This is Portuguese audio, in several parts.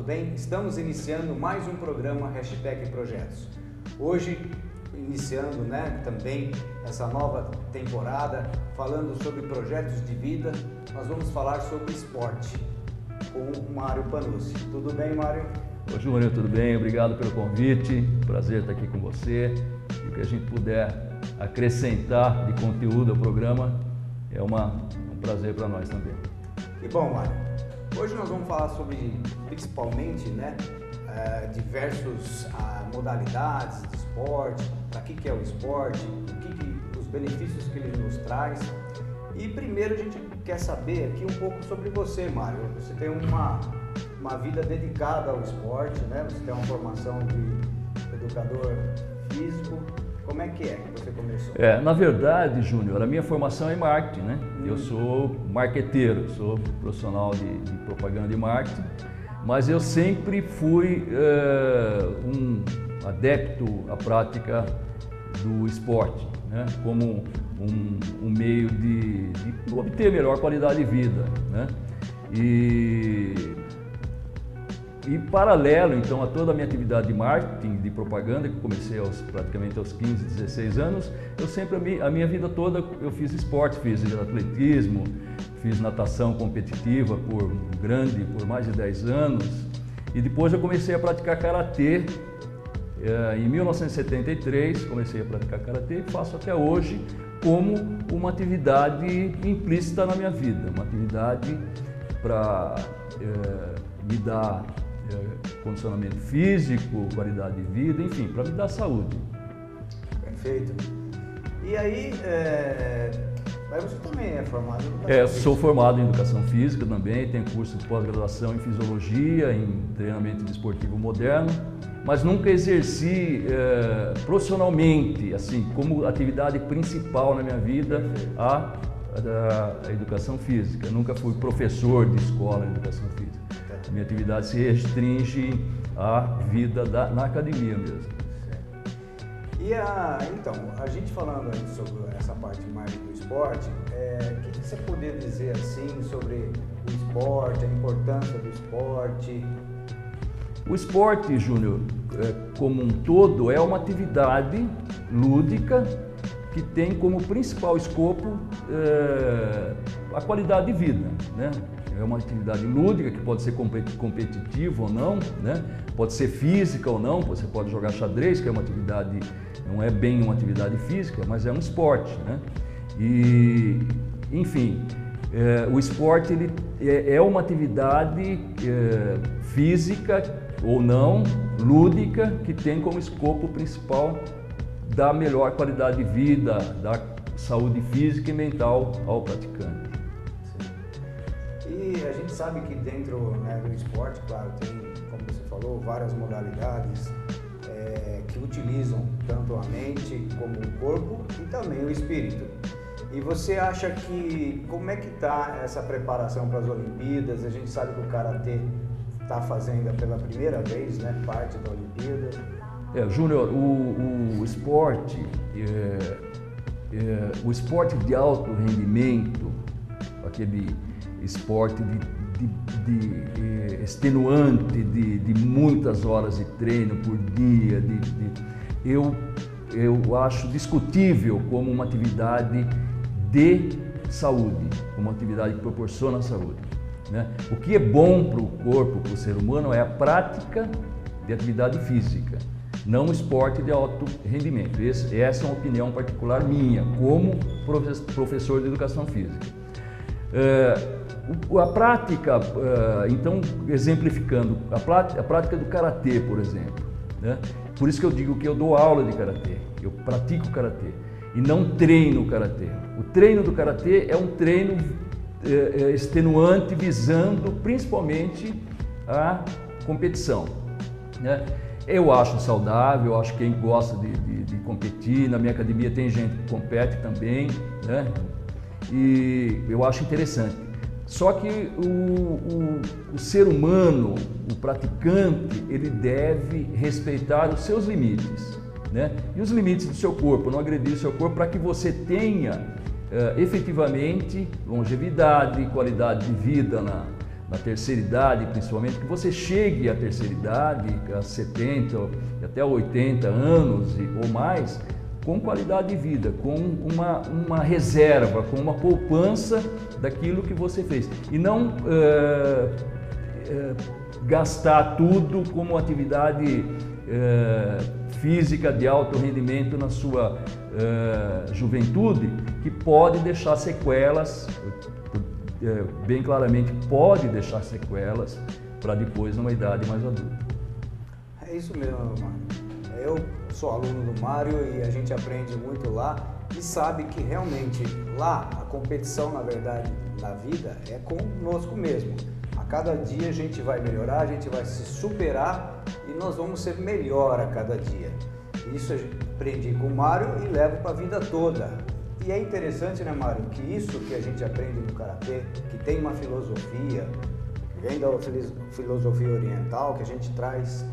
tudo bem? Estamos iniciando mais um programa Hashtag Projetos. Hoje, iniciando também essa nova temporada, falando sobre projetos de vida, nós vamos falar sobre esporte com o Mário Panuzzi. Tudo bem, Mário? Oi, Júnior, tudo bem? Obrigado pelo convite, prazer estar aqui com você. E o que a gente puder acrescentar de conteúdo ao programa é um prazer para nós também. Que bom, Mário. Hoje nós vamos falar sobre, principalmente, diversas modalidades de esporte, para que é o esporte, os benefícios que ele nos traz. E primeiro a gente quer saber aqui um pouco sobre você, Mário. Você tem uma vida dedicada ao esporte, né? Você tem uma formação de educador físico. Como é que você começou? Na verdade, Júnior, a minha formação é em marketing, né? Eu sou marqueteiro, sou profissional de propaganda e marketing, mas eu sempre fui um adepto à prática do esporte, né? Como um meio de obter melhor qualidade de vida, né? E paralelo, então, a toda a minha atividade de marketing, de propaganda, que comecei praticamente aos 15, 16 anos, a minha vida toda eu fiz esporte, fiz atletismo, fiz natação competitiva por mais de 10 anos, e depois eu comecei a praticar karatê. Em 1973 comecei a praticar karatê e faço até hoje como uma atividade implícita na minha vida, uma atividade para me dar condicionamento físico, qualidade de vida, enfim, para me dar saúde. Perfeito. E aí, mas você também é formado em educação física? Sou formado em educação física também, tenho curso de pós-graduação em fisiologia, em treinamento desportivo moderno, mas nunca exerci profissionalmente, assim, como atividade principal na minha vida, a educação física. Eu nunca fui professor de escola de educação física. A minha atividade se restringe à vida na academia mesmo. Certo. E então, a gente falando aí sobre essa parte mais do esporte, o que você poderia dizer assim sobre o esporte, a importância do esporte? O esporte, Júnior, como um todo, é uma atividade lúdica que tem como principal escopo a qualidade de vida, né? É uma atividade lúdica que pode ser competitiva ou não, né? Pode ser física ou não, você pode jogar xadrez, que é uma atividade, não é bem uma atividade física, mas é um esporte, né? E, enfim, o esporte ele é uma atividade física ou não, lúdica, que tem como escopo principal dar melhor qualidade de vida, dar saúde física e mental ao praticante. E a gente sabe que dentro do esporte, claro, tem, como você falou, várias modalidades que utilizam tanto a mente como o corpo e também o espírito. E você acha que, como é que está essa preparação para as Olimpíadas? A gente sabe que o Karatê está fazendo pela primeira vez, parte da Olimpíada. Júnior, o esporte de alto rendimento, aquele esporte extenuante, de muitas horas de treino por dia, eu acho discutível como uma atividade de saúde, uma atividade que proporciona saúde, né? O que é bom para o corpo, para o ser humano, é a prática de atividade física, não o esporte de alto rendimento. Essa é uma opinião particular minha, como professor de educação física. A prática, então, exemplificando, a prática do karatê, por exemplo, né? Por isso que eu digo que eu dou aula de karatê, eu pratico karatê e não treino karatê. O treino do karatê é um treino extenuante, visando principalmente a competição, né? Eu acho saudável, eu acho que quem gosta de competir, na minha academia tem gente que compete também, né? E eu acho interessante. Só que o ser humano, o praticante, ele deve respeitar os seus limites, né? E os limites do seu corpo, não agredir o seu corpo, para que você tenha efetivamente longevidade, qualidade de vida na terceira idade principalmente, que você chegue à terceira idade, a 70 até 80 anos ou mais, com qualidade de vida, com uma reserva, com uma poupança daquilo que você fez. E não gastar tudo como atividade física de alto rendimento na sua juventude, que pode deixar sequelas, bem claramente pode deixar sequelas para depois numa idade mais adulta. É isso mesmo, Mário. Eu sou aluno do Mário e a gente aprende muito lá e sabe que realmente lá a competição, na verdade, na vida é conosco mesmo. A cada dia a gente vai melhorar, a gente vai se superar e nós vamos ser melhor a cada dia. Isso eu aprendi com o Mário e levo para a vida toda. E é interessante, né, Mário, que isso que a gente aprende no Karatê, que tem uma filosofia, que vem da filosofia oriental, que a gente traz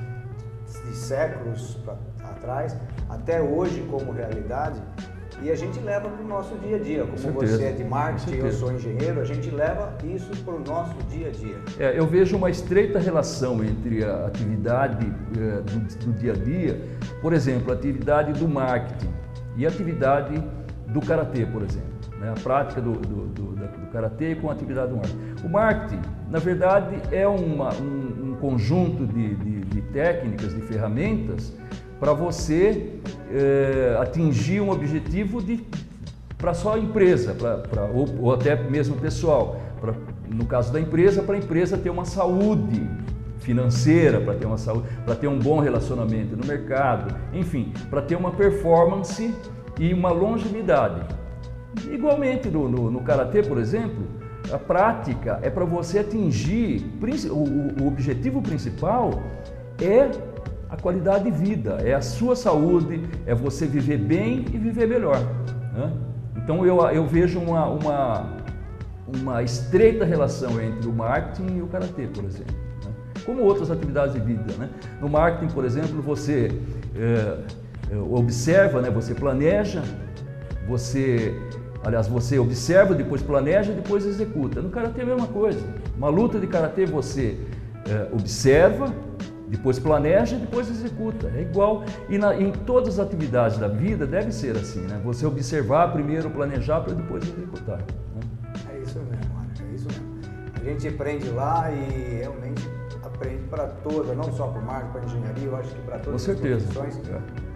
de séculos atrás, até hoje como realidade, e a gente leva para o nosso dia a dia. Como você é de marketing, eu sou engenheiro, a gente leva isso para o nosso dia a dia. Eu vejo uma estreita relação entre a atividade do dia a dia, por exemplo, a atividade do marketing e a atividade do Karatê, por exemplo, né? A prática do Karatê com a atividade do marketing. O marketing, na verdade, é um conjunto de técnicas, de ferramentas para você atingir um objetivo para a sua empresa, ou até mesmo pessoal. No caso da empresa, para a empresa ter uma saúde financeira, para ter uma saúde, para ter um bom relacionamento no mercado, enfim, para ter uma performance e uma longevidade. Igualmente no Karatê, por exemplo, a prática é para você atingir, o objetivo principal é a qualidade de vida, é a sua saúde, é você viver bem e viver melhor, né? Então eu vejo uma estreita relação entre o marketing e o Karatê, por exemplo, né? Como outras atividades de vida, né? No marketing, por exemplo, você observa, né? Você planeja, você observa, depois planeja, depois executa. No Karatê é a mesma coisa. Uma luta de Karatê você observa, depois planeja e depois executa. É igual. E em todas as atividades da vida deve ser assim, né? Você observar primeiro, planejar para depois executar, né? É isso mesmo, Mário, é isso mesmo. A gente aprende lá e realmente aprende para toda, não só para o marketing, para a engenharia, eu acho que para todas as profissões,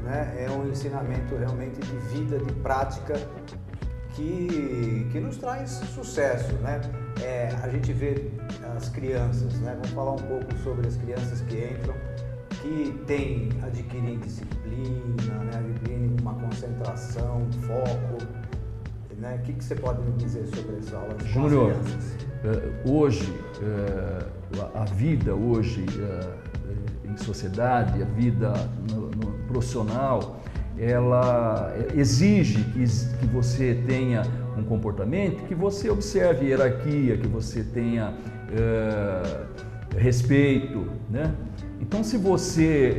né? É um ensinamento realmente de vida, de prática, que nos traz sucesso, né? A gente vê as crianças, né? Vamos falar um pouco sobre as crianças que entram, que adquirem disciplina, né? Adquirem uma concentração, foco, né? O que você pode me dizer sobre essa aula de Júnior, hoje, a vida hoje em sociedade, a vida no profissional, ela exige que você tenha um comportamento, que você observe hierarquia, que você tenha respeito, né? Então, se você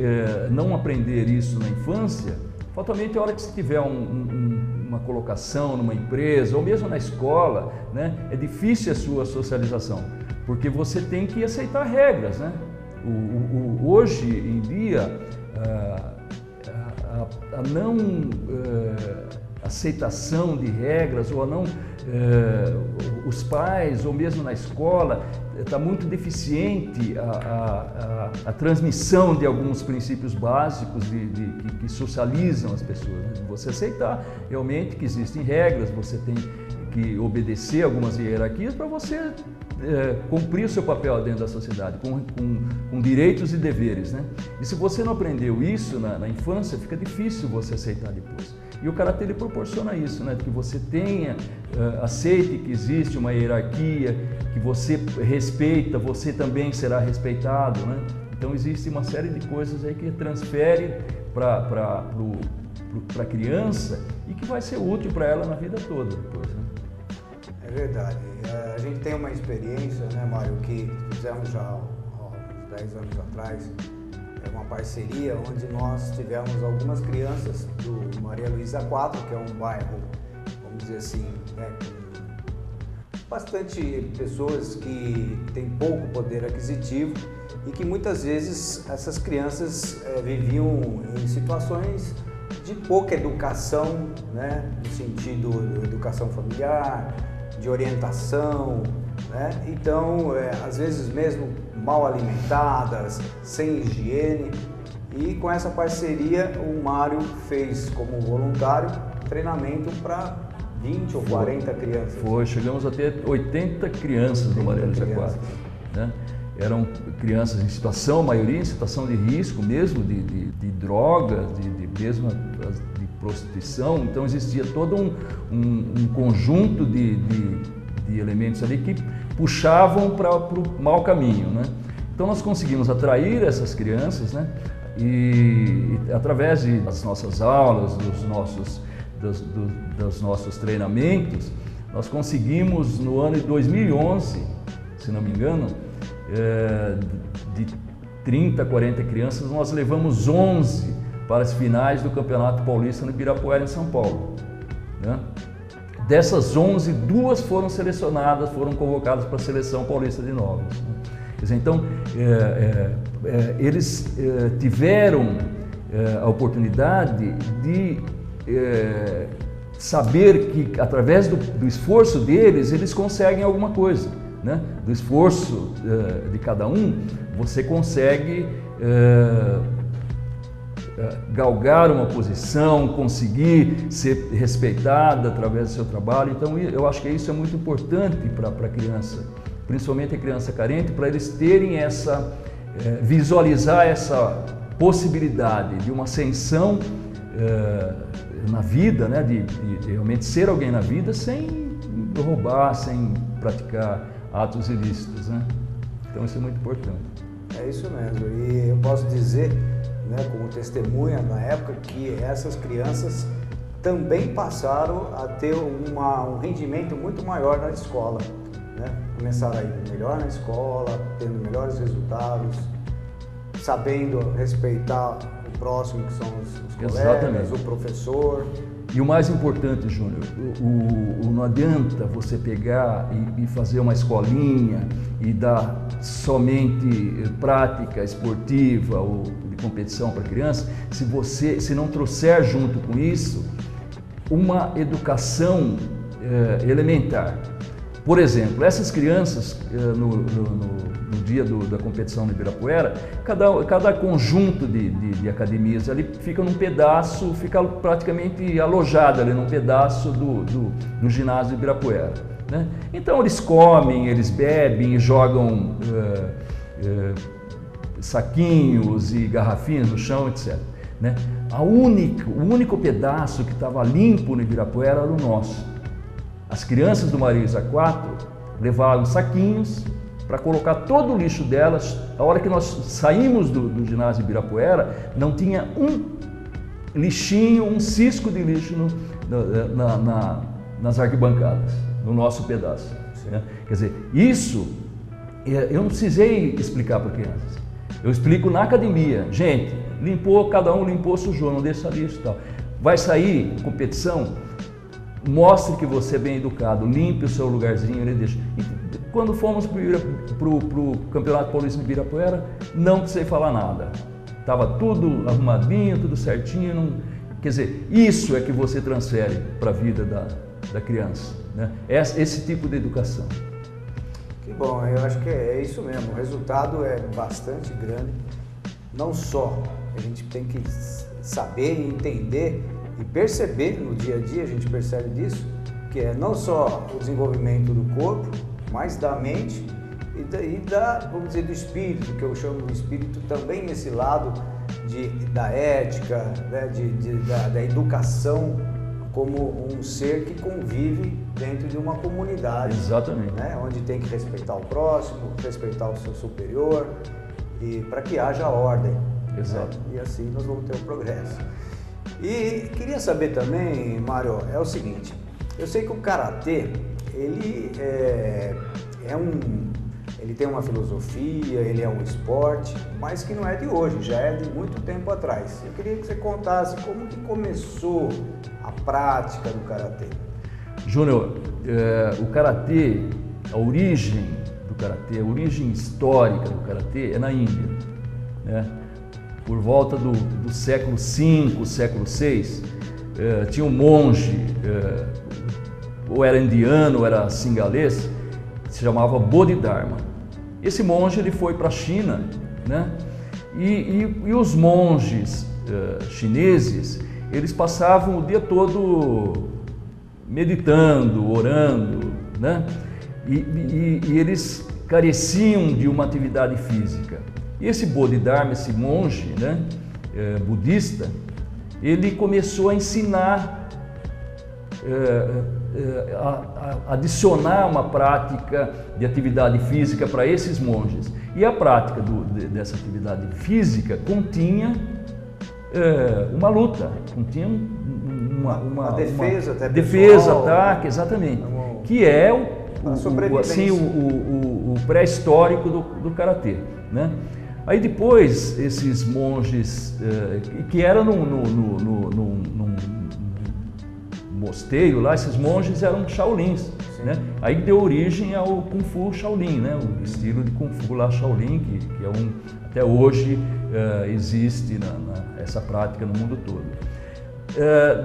não aprender isso na infância, fatalmente a hora que você tiver uma colocação numa empresa ou mesmo na escola, né, é difícil a sua socialização, porque você tem que aceitar regras, né? Hoje em dia, a não aceitação de regras ou a não os pais ou mesmo na escola está muito deficiente a transmissão de alguns princípios básicos que socializam as pessoas, né? Você aceitar realmente que existem regras, você tem que obedecer algumas hierarquias para você cumprir o seu papel dentro da sociedade, com direitos e deveres, né? E se você não aprendeu isso na infância, fica difícil você aceitar depois. E o Karatê ele proporciona isso, né? Que você aceite que existe uma hierarquia, que você respeita, você também será respeitado, né? Então existe uma série de coisas aí que transfere para a criança e que vai ser útil para ela na vida toda depois, né? É verdade. A gente tem uma experiência, né, Mário, que fizemos já há uns 10 anos atrás, uma parceria onde nós tivemos algumas crianças do Maria Luísa 4, que é um bairro, vamos dizer assim, né, com bastante pessoas que têm pouco poder aquisitivo e que muitas vezes essas crianças viviam em situações de pouca educação, né, no sentido de educação familiar, de orientação, né? Então, às vezes mesmo mal alimentadas, sem higiene. E com essa parceria, o Mário fez como voluntário treinamento para 20 ou 40 crianças. Chegamos a ter 80 crianças no Maria Luísa IV, né? Eram crianças em situação, a maioria em situação de risco mesmo, de drogas, mesmo de prostituição. Então existia todo um conjunto de elementos ali que puxavam para o mau caminho, né? Então nós conseguimos atrair essas crianças, né? E através das nossas aulas, dos nossos treinamentos, nós conseguimos no ano de 2011, se não me engano, de 30, 40 crianças, nós levamos 11 para as finais do Campeonato Paulista no Ibirapuera, em São Paulo, né? Dessas 11, 2 foram selecionadas, foram convocadas para a Seleção Paulista de Novos, né? Quer dizer, então, eles tiveram a oportunidade de saber que, através do esforço deles, eles conseguem alguma coisa, né? Do esforço de cada um, você consegue galgar uma posição, conseguir ser respeitada através do seu trabalho. Então, eu acho que isso é muito importante para a criança, principalmente a criança carente, para eles terem visualizar essa possibilidade de uma ascensão na vida, né? De realmente ser alguém na vida sem roubar, sem praticar atos ilícitos, né? Então isso é muito importante. É isso mesmo, e eu posso dizer, né, como testemunha na época, que essas crianças também passaram a ter um rendimento muito maior na escola, né? Começaram a ir melhor na escola, tendo melhores resultados, sabendo respeitar o próximo, que são os colegas, o professor. E o mais importante, Júnior, não adianta você pegar e fazer uma escolinha e dar somente prática esportiva ou de competição para criança, se não trouxer junto com isso uma educação elementar. Por exemplo, essas crianças, no dia da competição no Ibirapuera, cada conjunto de academias ali fica num pedaço, fica praticamente alojado ali num pedaço do ginásio do Ibirapuera, né? Então eles comem, eles bebem, jogam saquinhos e garrafinhas no chão, etc., né? O único pedaço que estava limpo no Ibirapuera era o nosso. As crianças do Maria Luísa IV levavam saquinhos para colocar todo o lixo delas. A hora que nós saímos do ginásio Ibirapuera, não tinha um lixinho, um cisco de lixo nas arquibancadas, no nosso pedaço, né? Quer dizer, isso eu não precisei explicar para crianças. Eu explico na academia. Gente, cada um limpou, sujou, não deixa lixo e tal. Vai sair competição, mostre que você é bem educado, limpe o seu lugarzinho, ele deixa. E quando fomos para o Campeonato Paulista de Ibirapuera, não precisei falar nada. Estava tudo arrumadinho, tudo certinho. Quer dizer, isso é que você transfere para a vida da criança, né? Esse tipo de educação. Que bom, eu acho que é isso mesmo. O resultado é bastante grande. Não só a gente tem que saber e entender e perceber no dia a dia, a gente percebe disso, que é não só o desenvolvimento do corpo, mas da mente vamos dizer, do espírito, que eu chamo de espírito também, esse lado da ética, né? Da educação como um ser que convive dentro de uma comunidade. Exatamente. Né? Onde tem que respeitar o próximo, respeitar o seu superior, e para que haja ordem. Exato. Né? E assim nós vamos ter um progresso. E queria saber também, Mário, é o seguinte, eu sei que o Karatê, ele tem uma filosofia, ele é um esporte, mas que não é de hoje, já é de muito tempo atrás. Eu queria que você contasse como que começou a prática do Karatê. Júnior, o karatê, a origem do karatê, a origem histórica do karatê é na Índia, né? Por volta do século V, século VI, tinha um monge, ou era indiano, ou era singalês, se chamava Bodhidharma. Esse monge ele foi para a China, né? E os monges chineses, eles passavam o dia todo meditando, orando, né? E eles careciam de uma atividade física. E esse Bodhidharma, esse monge, né, budista, ele começou a ensinar, adicionar uma prática de atividade física para esses monges. E a prática dessa atividade física continha uma luta, continha uma defesa, até defesa, pessoal, ataque, exatamente, que é o pré-histórico do karatê, né? Aí depois esses monges que eram num mosteiro lá, esses monges eram Shaolins, né? Aí deu origem ao Kung Fu Shaolin, né? O estilo de Kung Fu lá Shaolin, que é até hoje existe essa prática no mundo todo.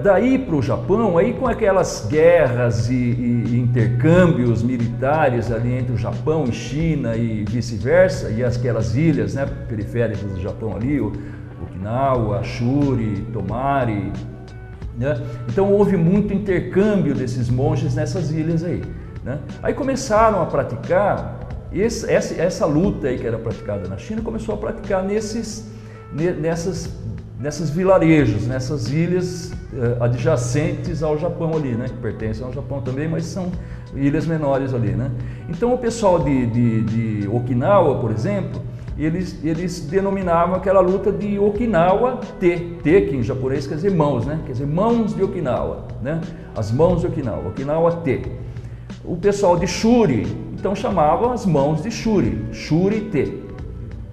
Daí para o Japão, aí com aquelas guerras e intercâmbios militares ali entre o Japão e China e vice-versa, e aquelas ilhas, né, periféricas do Japão ali, Okinawa, Shuri, Tomari, né? Então houve muito intercâmbio desses monges nessas ilhas aí, né? Aí começaram a praticar, essa luta aí que era praticada na China, começou a praticar nessas vilarejos, nessas ilhas adjacentes ao Japão ali, né? Que pertencem ao Japão também, mas são ilhas menores ali, né? Então o pessoal de Okinawa, por exemplo, eles denominavam aquela luta de Okinawa-te, que em japonês quer dizer mãos, né? Quer dizer mãos de Okinawa, né? As mãos de Okinawa, Okinawa-te. O pessoal de Shuri, então chamava as mãos de Shuri, Shuri-te.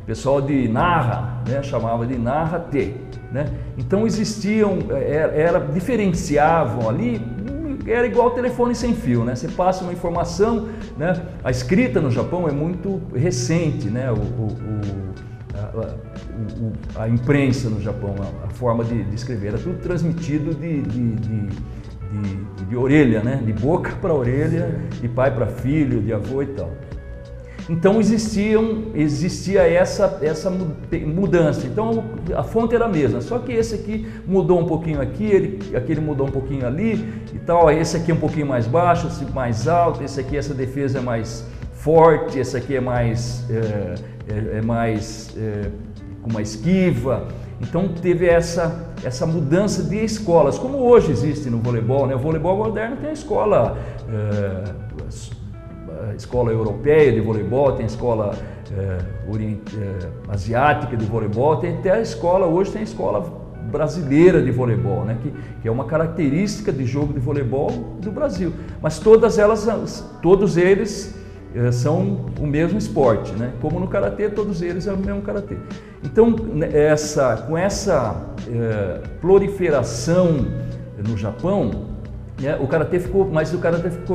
O pessoal de Nara, né, chamava de Nara-te, né? Então existiam, diferenciavam ali, era igual telefone sem fio, né? Você passa uma informação, né? A escrita no Japão é muito recente, né? A imprensa no Japão, a forma de escrever, era tudo transmitido de orelha, né? De boca para orelha, de pai para filho, de avô e tal. Então existia essa mudança, então a fonte era a mesma, só que esse aqui mudou um pouquinho aqui, aquele mudou um pouquinho ali e tal, esse aqui é um pouquinho mais baixo, esse mais alto, esse aqui, essa defesa é mais forte, esse aqui é mais com uma esquiva. Então teve essa mudança de escolas, como hoje existe no voleibol, né? O voleibol moderno tem a escola europeia de voleibol, tem a escola asiática de voleibol, tem até hoje tem a escola brasileira de voleibol, né? Que é uma característica de jogo de voleibol do Brasil. Mas todos eles são o mesmo esporte, né? Como no karatê, todos eles são o mesmo karatê. Então, com essa proliferação no Japão, o karatê ficou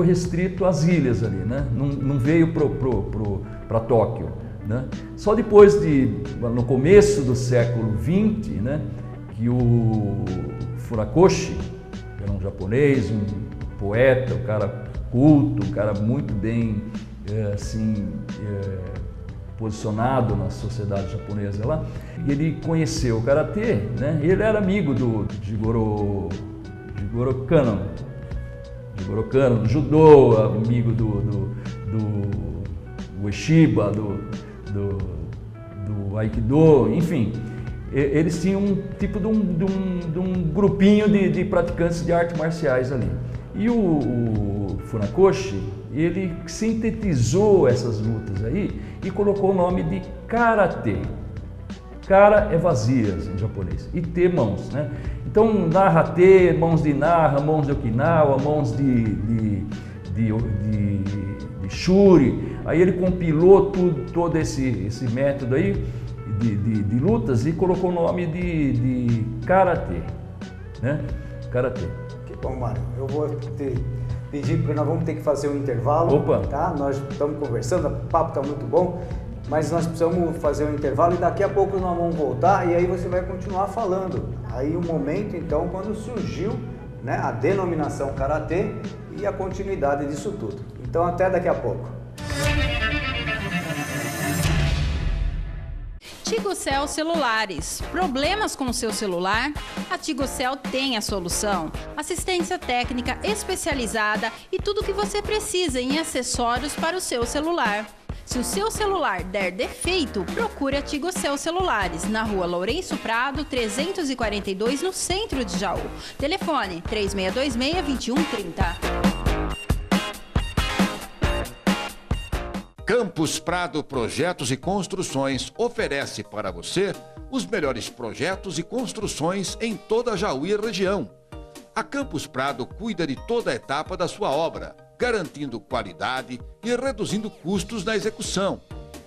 restrito às ilhas ali, né? Não veio para Tóquio, né? Só depois no começo do século XX, né, que o Funakoshi, que era um japonês, um poeta, um cara culto, um cara muito bem posicionado na sociedade japonesa lá, e ele conheceu o karatê, né? Ele era amigo do Jigoro Kano, do judô, amigo do Ueshiba, do Aikido, enfim. Eles tinham um tipo de um grupinho de praticantes de artes marciais ali. E o Funakoshi, ele sintetizou essas lutas aí e colocou o nome de Karatê. Kara é vazias em japonês e te mãos, né? Então Nara-te, mãos de Nara, mãos de Okinawa, mãos de Shuri. Aí ele compilou todo esse método aí de lutas e colocou o nome de Karatê, né? Karatê. Bom, Mário, eu vou pedir, porque nós vamos ter que fazer um intervalo. Opa. Tá? Nós estamos conversando, o papo está muito bom, mas nós precisamos fazer um intervalo e daqui a pouco nós vamos voltar e aí você vai continuar falando. Aí o momento, então, quando surgiu, né, a denominação Karatê e a continuidade disso tudo. Então, até daqui a pouco. Tigocel Celulares. Problemas com o seu celular? A Tigocel tem a solução. Assistência técnica especializada e tudo o que você precisa em acessórios para o seu celular. Se o seu celular der defeito, procure a Tigocel Celulares, na rua Lourenço Prado, 342, no centro de Jaú. Telefone 3626-2130. Campus Prado Projetos e Construções oferece para você os melhores projetos e construções em toda Jaú e região. A Campus Prado cuida de toda a etapa da sua obra, garantindo qualidade e reduzindo custos na execução.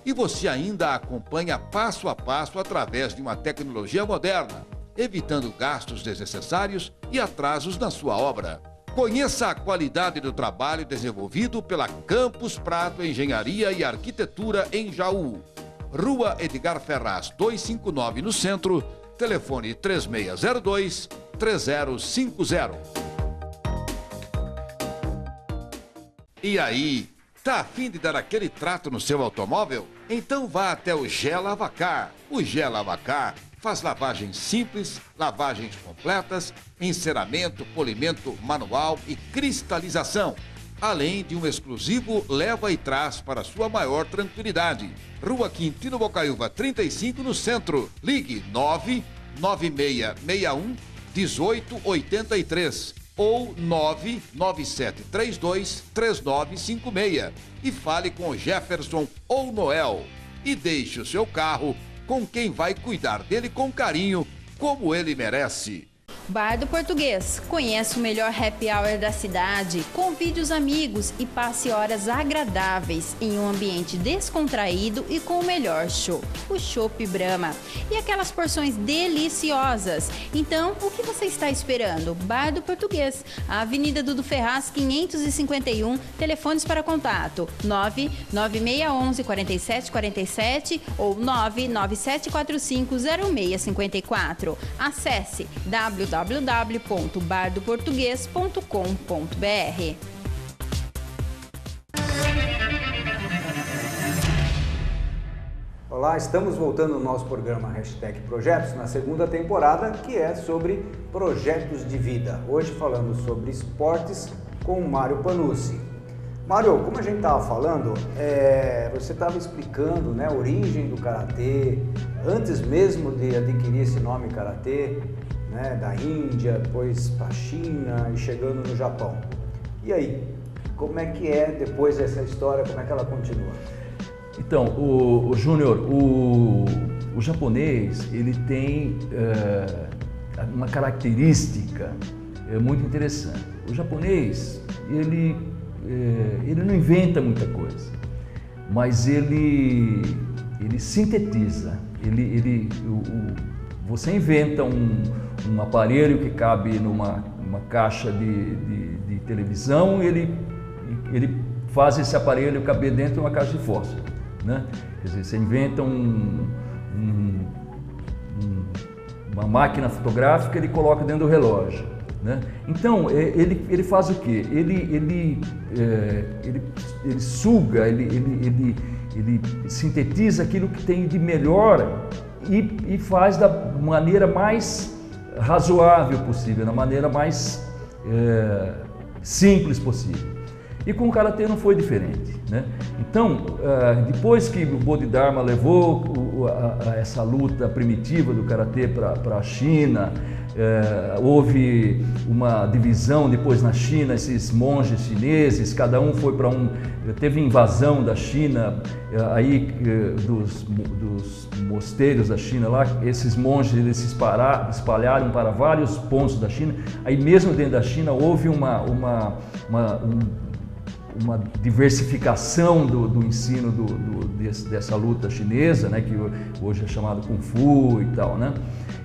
E você ainda acompanha passo a passo através de uma tecnologia moderna, evitando gastos desnecessários e atrasos na sua obra. Conheça a qualidade do trabalho desenvolvido pela Campus Prado Engenharia e Arquitetura em Jaú. Rua Edgar Ferraz, 259 no centro, telefone 3602-3050. E aí, tá a fim de dar aquele trato no seu automóvel? Então vá até o Gé Lavacar. O Gé Lavacar faz lavagens simples, lavagens completas, enceramento, polimento manual e cristalização, além de um exclusivo leva e traz para sua maior tranquilidade. Rua Quintino Bocaiúva, 35 no centro. Ligue 99661-1883 ou 99732-3956 e fale com Jefferson ou Noel e deixe o seu carro com quem vai cuidar dele com carinho, como ele merece. Bar do Português. Conheça o melhor happy hour da cidade. Convide os amigos e passe horas agradáveis em um ambiente descontraído e com o melhor chopp, o Chopp Brahma. E aquelas porções deliciosas. Então, o que você está esperando? Bar do Português. A Avenida Dudu Ferraz, 551. Telefones para contato: 99611-4747 ou 99745-0654. Acesse www.bardoportugues.com.br. Olá, estamos voltando no nosso programa Hashtag Projetos, na segunda temporada, que é sobre projetos de vida. Hoje falando sobre esportes com o Mário Panucci. Mário, como a gente estava falando, você estava explicando, né, a origem do Karatê, antes mesmo de adquirir esse nome Karatê, né, da Índia, depois para a China e chegando no Japão. E aí, como é que é depois dessa história, como é que ela continua? Então, o Júnior, o japonês, ele tem uma característica muito interessante. O japonês, ele não inventa muita coisa, mas ele sintetiza. Você inventa um aparelho que cabe numa caixa de televisão, ele faz esse aparelho caber dentro de uma caixa de fósforo, né? Quer dizer, você inventa uma máquina fotográfica, ele coloca dentro do relógio, né? Então, ele faz o quê? Ele suga, ele sintetiza aquilo que tem de melhor e faz da maneira mais razoável possível, da maneira mais simples possível. E com o Karatê não foi diferente, né? Então, depois que o Bodhidharma levou essa luta primitiva do Karatê para a China, houve uma divisão depois na China, esses monges chineses, cada um foi para teve invasão da China, aí dos mosteiros da China lá, esses monges eles se espalharam para vários pontos da China, aí mesmo dentro da China houve uma diversificação do ensino dessa luta chinesa, né, que hoje é chamado Kung Fu e tal, né?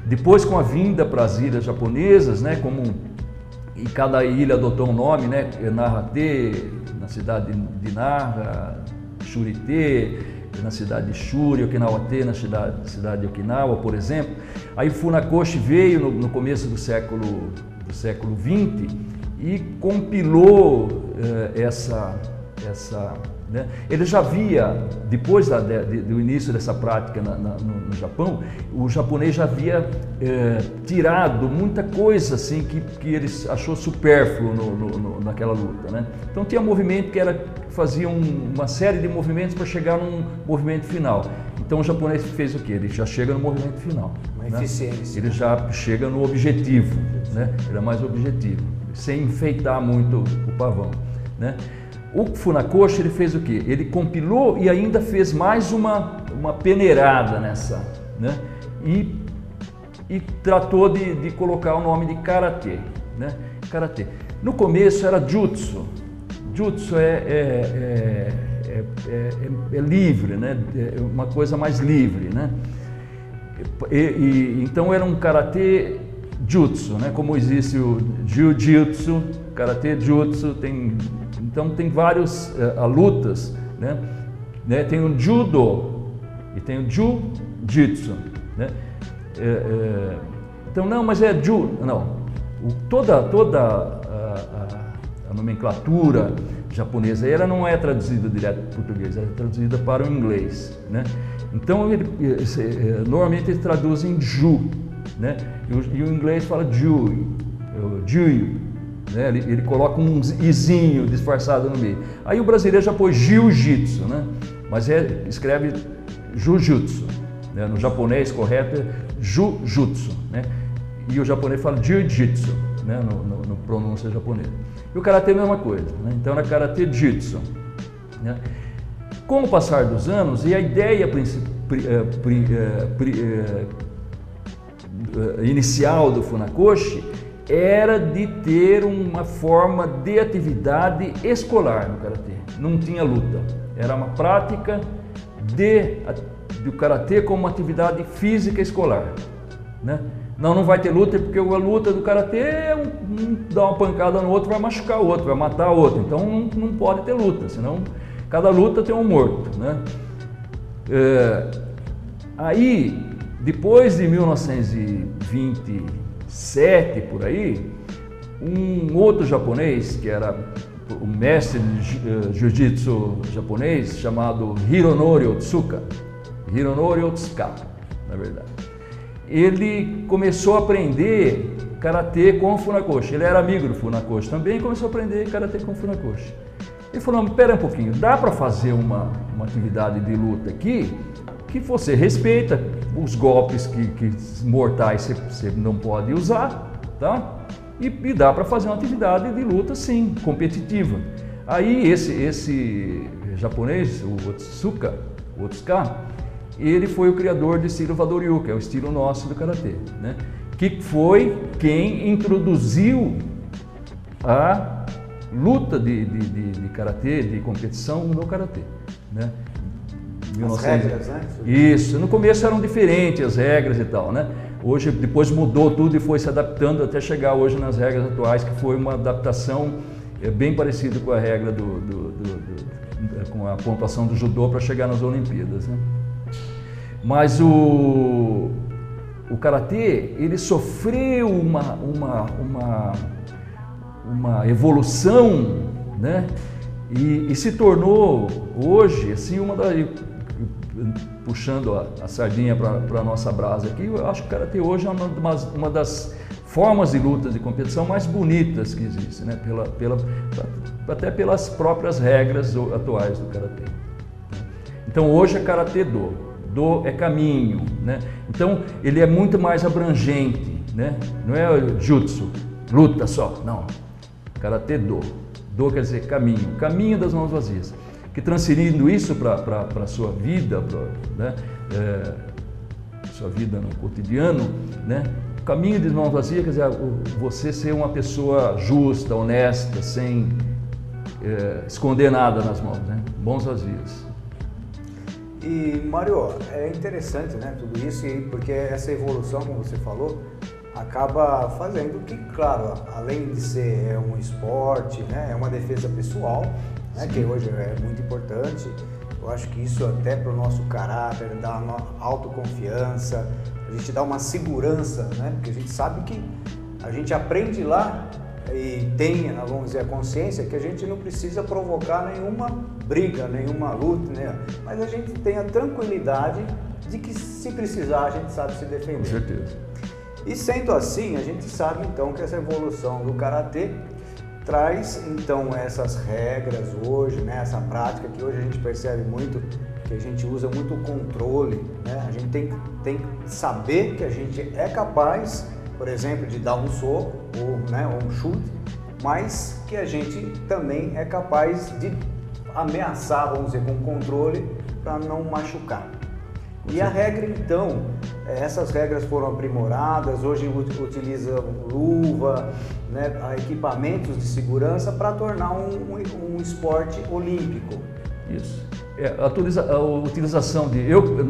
Depois, com a vinda para as ilhas japonesas, né, como e cada ilha adotou um nome, né? Narra-Te, na cidade de Narra, Shuri-Te, na cidade de Shuri, Okinawa-Te, na cidade de Okinawa, por exemplo. Aí Funakoshi veio no começo do século XX e compilou né? Ele já havia, depois do início dessa prática no Japão, o japonês já havia tirado muita coisa assim que ele achou supérfluo naquela luta, né? Então tinha movimento que fazia uma série de movimentos para chegar num movimento final. Então o japonês fez o quê? Ele já chega no movimento final. Uma né? eficiência. Ele já chega no objetivo, né? Ele é mais objetivo, sem enfeitar muito o pavão, né? O Funakoshi, ele fez o quê? Ele compilou e ainda fez mais uma peneirada nessa, né? E tratou de colocar o nome de Karatê, né? Karatê. No começo era Jutsu. Jutsu é livre, né? É uma coisa mais livre, né? Então era um Karatê Jutsu, né? Como existe o Jiu-Jitsu, Karatê Jutsu, então tem vários lutas, né? Tem o Judo e tem o Jiu-Jitsu, né? Então não, mas é Ju, não. Toda a nomenclatura japonesa, ela não é traduzida direto para o português, ela é traduzida para o inglês, né? Então normalmente eles traduzem Ju, né? E o inglês fala Ju, né? Ele coloca um izinho disfarçado no meio. Aí o brasileiro já pôs Jiu-Jitsu, né? Mas escreve Jujutsu, né? No japonês correto é Jujutsu, né? E o japonês fala Jiu-Jitsu, né? No pronúncia japonesa. E o Karatê é a mesma coisa, né? Então era Karatê Jitsu, né? Com o passar dos anos, e a ideia inicial do Funakoshi era de ter uma forma de atividade escolar no Karatê. Não tinha luta, era uma prática do Karatê como uma atividade física escolar, né? Não vai ter luta porque a luta do Karatê um dá uma pancada no outro, vai machucar o outro, vai matar o outro. Então não pode ter luta, senão cada luta tem um morto, né? Aí, depois de 1927, por aí, um outro japonês, que era o mestre de jiu-jitsu japonês, chamado Hironori Otsuka, na verdade, ele começou a aprender Karatê com o Funakoshi. Ele era amigo do Funakoshi também e começou a aprender Karatê com o Funakoshi. Ele falou, espera um pouquinho, dá para fazer uma atividade de luta aqui que você respeita os golpes que mortais você não pode usar, tá? E dá para fazer uma atividade de luta, sim, competitiva. Aí esse japonês, o Otsuka, ele foi o criador do estilo Wadoryu, que é o estilo nosso do Karatê, né? Que foi quem introduziu a luta de Karatê, de competição no Karatê, né? As regras, né? Isso, no começo eram diferentes as regras e tal, né? Hoje, depois mudou tudo e foi se adaptando até chegar hoje nas regras atuais, que foi uma adaptação bem parecida com a regra com a pontuação do judô para chegar nas Olimpíadas, né? Mas o Karatê, ele sofreu uma evolução, né? E se tornou hoje assim puxando a sardinha para a nossa brasa aqui, eu acho que o Karatê hoje é uma das formas de luta de competição mais bonitas que existe, né? Até pelas próprias regras atuais do Karatê. Então hoje é Karatê Do é caminho, né? Então ele é muito mais abrangente, né? Não é Jutsu, luta só, não. Karatê Do quer dizer caminho das mãos vazias. Que transferindo isso para a sua vida, né? Sua vida no cotidiano, né? O caminho de mãos vazias quer dizer você ser uma pessoa justa, honesta, sem esconder nada nas mãos, né? Mãos vazias. E Mário, é interessante, né, tudo isso, porque essa evolução, como você falou, acaba fazendo que, claro, além de ser um esporte, né, é uma defesa pessoal, né, que hoje é muito importante. Eu acho que isso até para o nosso caráter, dá uma autoconfiança, a gente dá uma segurança, né, porque a gente sabe que a gente aprende lá e tem, vamos dizer, a consciência que a gente não precisa provocar nenhuma briga, nenhuma luta, né, mas a gente tem a tranquilidade de que se precisar a gente sabe se defender. Com certeza. E sendo assim, a gente sabe então que essa evolução do Karatê traz então essas regras hoje, né, essa prática que hoje a gente percebe muito, que a gente usa muito o controle, né, a gente tem que saber que a gente é capaz, por exemplo, de dar um soco ou, né, um chute, mas que a gente também é capaz de ameaçar, vamos dizer, com controle para não machucar. E a regra então, essas regras foram aprimoradas, hoje utiliza luva, né, equipamentos de segurança para tornar um esporte olímpico. Isso. A utilização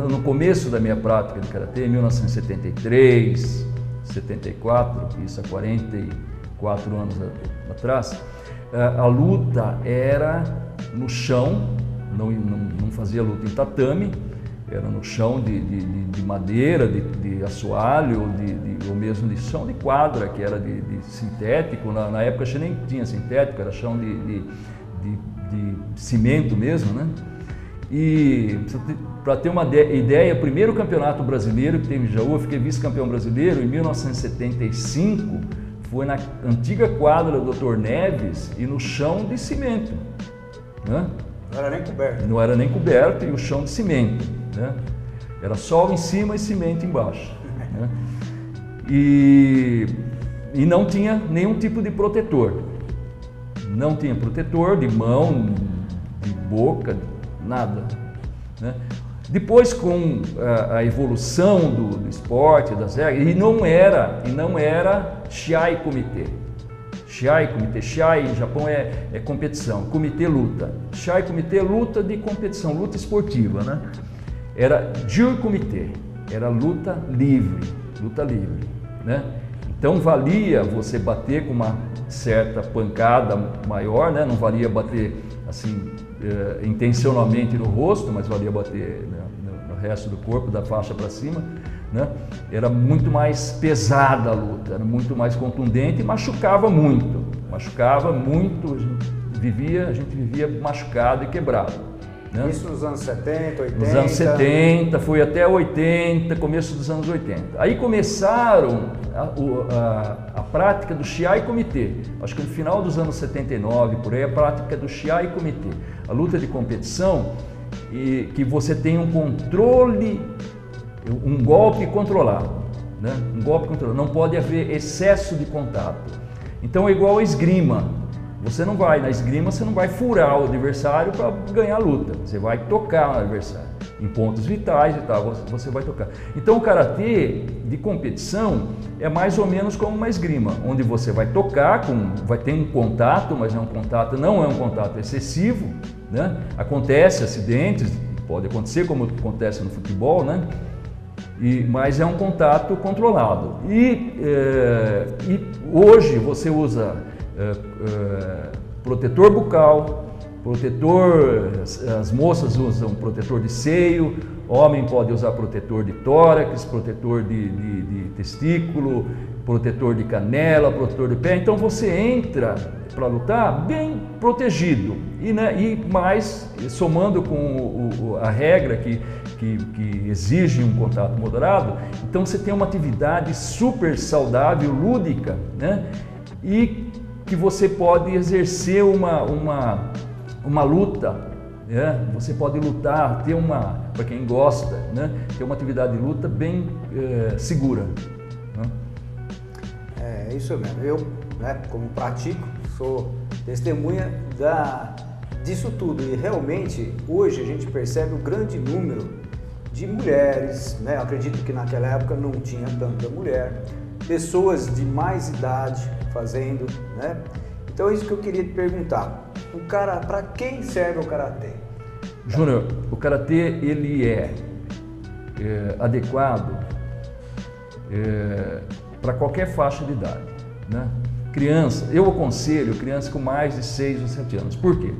no começo da minha prática de Karatê, em 1973, 74, isso há 44 anos atrás, a luta era no chão, não fazia luta em tatame, era no chão de madeira, de assoalho, ou mesmo de chão de quadra, que era de sintético. Na época a gente nem tinha sintético, era chão de cimento mesmo, né? E para ter uma ideia, o primeiro campeonato brasileiro que teve em Jaú, eu fiquei vice-campeão brasileiro em 1975, foi na antiga quadra do Dr. Neves e no chão de cimento, né? Não era nem coberto. Não era nem coberto, e o chão de cimento, né? Era sol em cima e cimento embaixo, né? E não tinha nenhum tipo de protetor. Não tinha protetor de mão, de boca, nada, né? Depois, com a evolução do esporte, das regras, e não era Shiai Comitê. Shiai Comitê, Shiai em Japão é competição, Comitê luta. Shiai Comitê luta de competição, luta esportiva, né? Era Jur Comitê, era luta livre, né? Então valia você bater com uma certa pancada maior, né? Não valia bater assim intencionalmente no rosto, mas valia bater, né, no resto do corpo, da faixa para cima, né? Era muito mais pesada a luta, era muito mais contundente e machucava muito, a gente vivia machucado e quebrado, né? Isso nos anos 70, 80? Nos anos 70, foi até 80, começo dos anos 80. Aí começaram a prática do Shiai Comitê. Acho que no final dos anos 79, por aí, a prática do Shiai Comitê. A luta de competição, e que você tem um controle, um golpe controlado, né? Um golpe controlado. Não pode haver excesso de contato. Então é igual a esgrima. Na esgrima você não vai furar o adversário para ganhar a luta, você vai tocar no adversário, em pontos vitais e tal, você vai tocar. Então o Karatê de competição é mais ou menos como uma esgrima, onde você vai tocar, vai ter um contato, mas não é um contato excessivo, né? Acontece acidentes, pode acontecer como acontece no futebol, né? Mas é um contato controlado. E hoje você usa protetor bucal, as moças usam protetor de seio, homem pode usar protetor de tórax, protetor de testículo, protetor de canela, protetor de pé. Então você entra para lutar bem protegido e mais somando com a regra que exige um contato moderado. Então você tem uma atividade super saudável, lúdica, né? E que você pode exercer uma luta, né? Você pode lutar, para quem gosta, né? Ter uma atividade de luta bem segura, né? É isso mesmo. Eu, né, como pratico, sou testemunha disso tudo, e realmente hoje a gente percebe o grande número de mulheres, né? Eu acredito que naquela época não tinha tanta mulher, pessoas de mais idade fazendo, né? Então é isso que eu queria te perguntar. Para quem serve o Karatê? Júnior, o Karatê ele é adequado para qualquer faixa de idade, né? Criança, eu aconselho crianças com mais de 6 ou 7 anos. Por quê?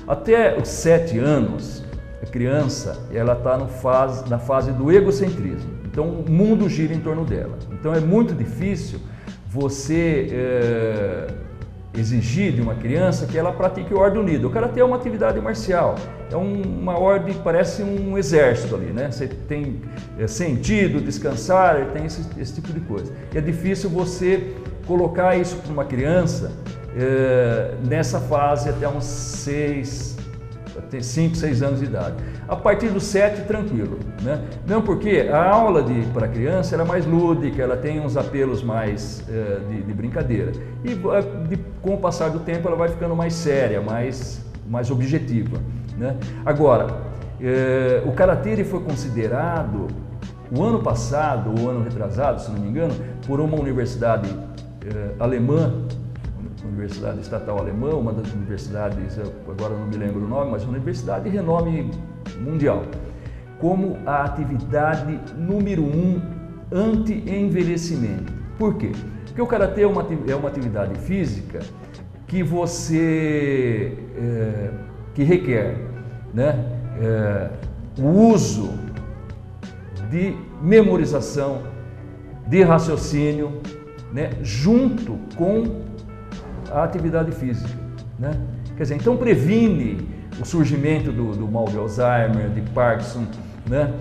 Até os 7 anos, a criança ela está na fase do egocentrismo. Então o mundo gira em torno dela. Então é muito difícil você exigir de uma criança que ela pratique ordem unida. O karatê é uma atividade marcial, é uma ordem, parece um exército ali, né? Você tem sentido, descansar, tem esse tipo de coisa. E é difícil você colocar isso para uma criança nessa fase até uns 5, 6 anos de idade. A partir dos 7, tranquilo, né? Não, porque a aula para criança ela é mais lúdica, ela tem uns apelos mais de brincadeira. E com o passar do tempo ela vai ficando mais séria, mais objetiva, né? Agora, o karatê ele foi considerado, o ano passado, ou ano retrasado, se não me engano, por uma universidade alemã, Universidade Estatal Alemã, uma das universidades, agora não me lembro o nome, mas uma universidade de renome mundial, como a atividade número 1 anti-envelhecimento. Por quê? Porque o karatê é uma atividade física que que requer, né, o uso de memorização, de raciocínio, né, junto com a atividade física, né? Quer dizer, então previne o surgimento do mal de Alzheimer, de Parkinson, né?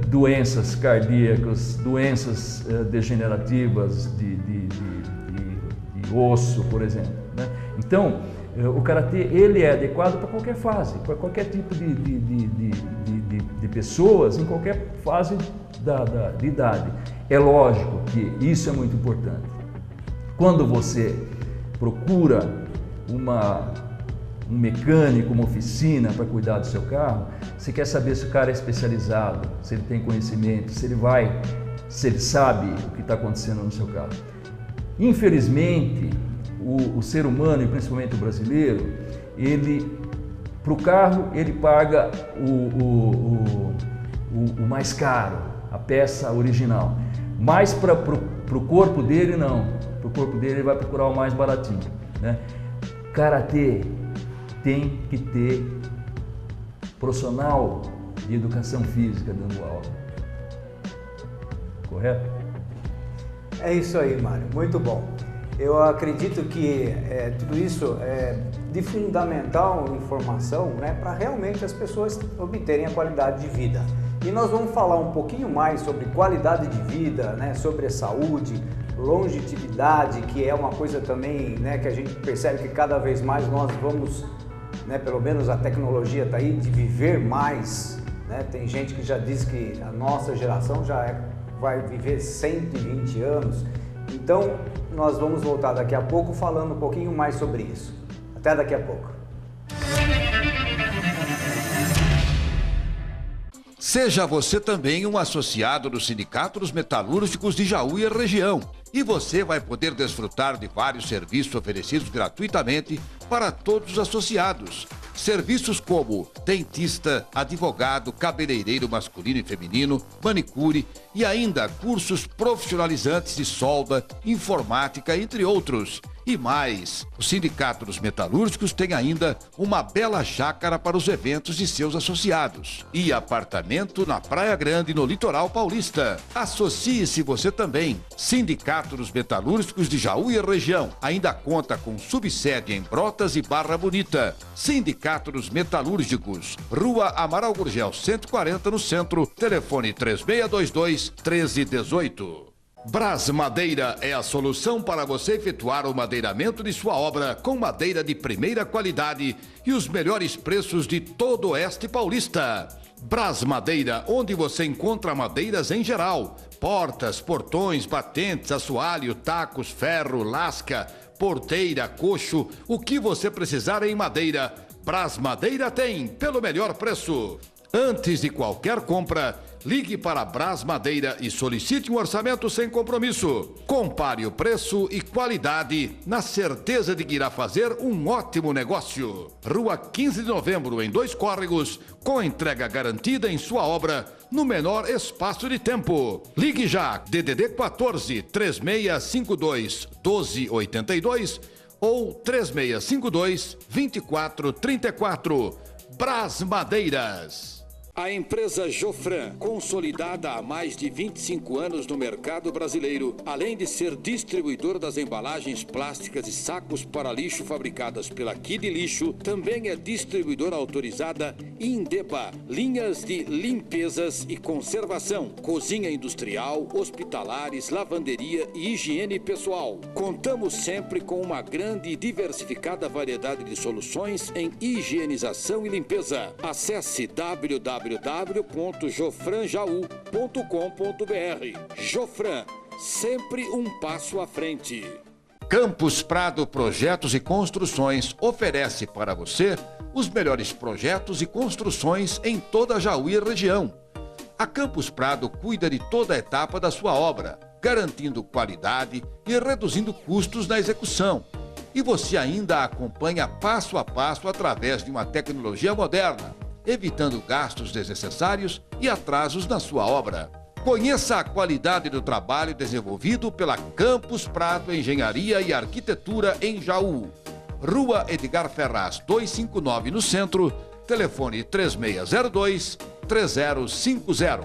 Doenças cardíacas, doenças degenerativas de osso, por exemplo, né? Então, o karatê ele é adequado para qualquer fase, para qualquer tipo de pessoas, em qualquer fase de idade. É lógico que isso é muito importante. Quando você procura um mecânico, uma oficina para cuidar do seu carro, você quer saber se o cara é especializado, se ele tem conhecimento, se ele sabe o que está acontecendo no seu carro. Infelizmente, o ser humano, e principalmente o brasileiro, para o carro ele paga o mais caro, a peça original, mas para o corpo dele não. Para o corpo dele ele vai procurar o mais baratinho, né? Karatê tem que ter profissional de educação física dando aula. Correto? É isso aí, Mário. Muito bom. Eu acredito que tudo isso é de fundamental informação, né, para realmente as pessoas obterem a qualidade de vida. E nós vamos falar um pouquinho mais sobre qualidade de vida, né, sobre a saúde, longevidade, que é uma coisa também, né, que a gente percebe que cada vez mais nós vamos, né, pelo menos a tecnologia está aí, de viver mais, né? Tem gente que já diz que a nossa geração vai viver 120 anos. Então, nós vamos voltar daqui a pouco falando um pouquinho mais sobre isso. Até daqui a pouco. Seja você também um associado do Sindicato dos Metalúrgicos de Jaú e região. E você vai poder desfrutar de vários serviços oferecidos gratuitamente para todos os associados. Serviços como dentista, advogado, cabeleireiro masculino e feminino, manicure e ainda cursos profissionalizantes de solda, informática, entre outros. E mais, o Sindicato dos Metalúrgicos tem ainda uma bela chácara para os eventos de seus associados. E apartamento na Praia Grande, no litoral paulista. Associe-se você também. Sindicato dos Metalúrgicos de Jaú e região. Ainda conta com subsede em Brotas e Barra Bonita. Sindicato dos Metalúrgicos. Rua Amaral Gurgel, 140 no centro. Telefone 3622-1318. Brás Madeira é a solução para você efetuar o madeiramento de sua obra com madeira de primeira qualidade e os melhores preços de todo o oeste paulista. Brás Madeira, onde você encontra madeiras em geral, portas, portões, batentes, assoalho, tacos, ferro, lasca, porteira, coxo, o que você precisar em madeira, Brás Madeira tem, pelo melhor preço. Antes de qualquer compra, ligue para Brás Madeira e solicite um orçamento sem compromisso. Compare o preço e qualidade na certeza de que irá fazer um ótimo negócio. Rua 15 de Novembro, em 2 Córregos, com entrega garantida em sua obra, no menor espaço de tempo. Ligue já, DDD 14 3652 1282 ou 3652 2434. Brás Madeiras. A empresa Jofran, consolidada há mais de 25 anos no mercado brasileiro, além de ser distribuidor das embalagens plásticas e sacos para lixo fabricadas pela Kid Lixo, também é distribuidora autorizada Indeba, linhas de limpezas e conservação, cozinha industrial, hospitalares, lavanderia e higiene pessoal. Contamos sempre com uma grande e diversificada variedade de soluções em higienização e limpeza. Acesse www.jofranjaú.com.br. Jofran, sempre um passo à frente. Campus Prado Projetos e Construções oferece para você os melhores projetos e construções em toda a Jaú e região. A Campus Prado cuida de toda a etapa da sua obra, garantindo qualidade e reduzindo custos na execução. E você ainda a acompanha passo a passo através de uma tecnologia moderna, evitando gastos desnecessários e atrasos na sua obra. Conheça a qualidade do trabalho desenvolvido pela Campus Prado Engenharia e Arquitetura em Jaú. Rua Edgar Ferraz 259 no centro, telefone 3602-3050.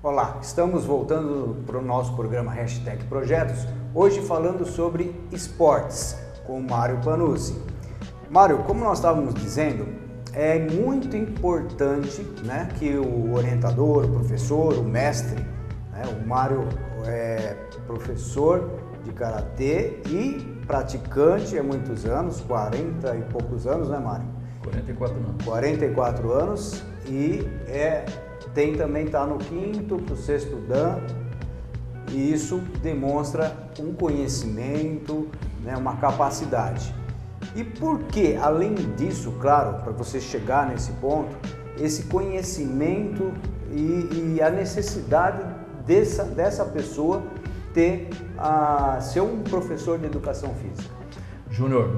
Olá, estamos voltando para o nosso programa #Projetos, hoje falando sobre esportes, com o Mário Panuzzi. Mário, como nós estávamos dizendo, é muito importante, né, que o orientador, o professor, o mestre, né, o Mário é professor de karatê e praticante há muitos anos, 40 e poucos anos, né, Mário? 44 anos. 44 anos e também está no 5º para o 6º Dan, e isso demonstra um conhecimento, né, uma capacidade. E por que, além disso, claro, para você chegar nesse ponto, esse conhecimento e a necessidade dessa pessoa ser um professor de educação física? Júnior,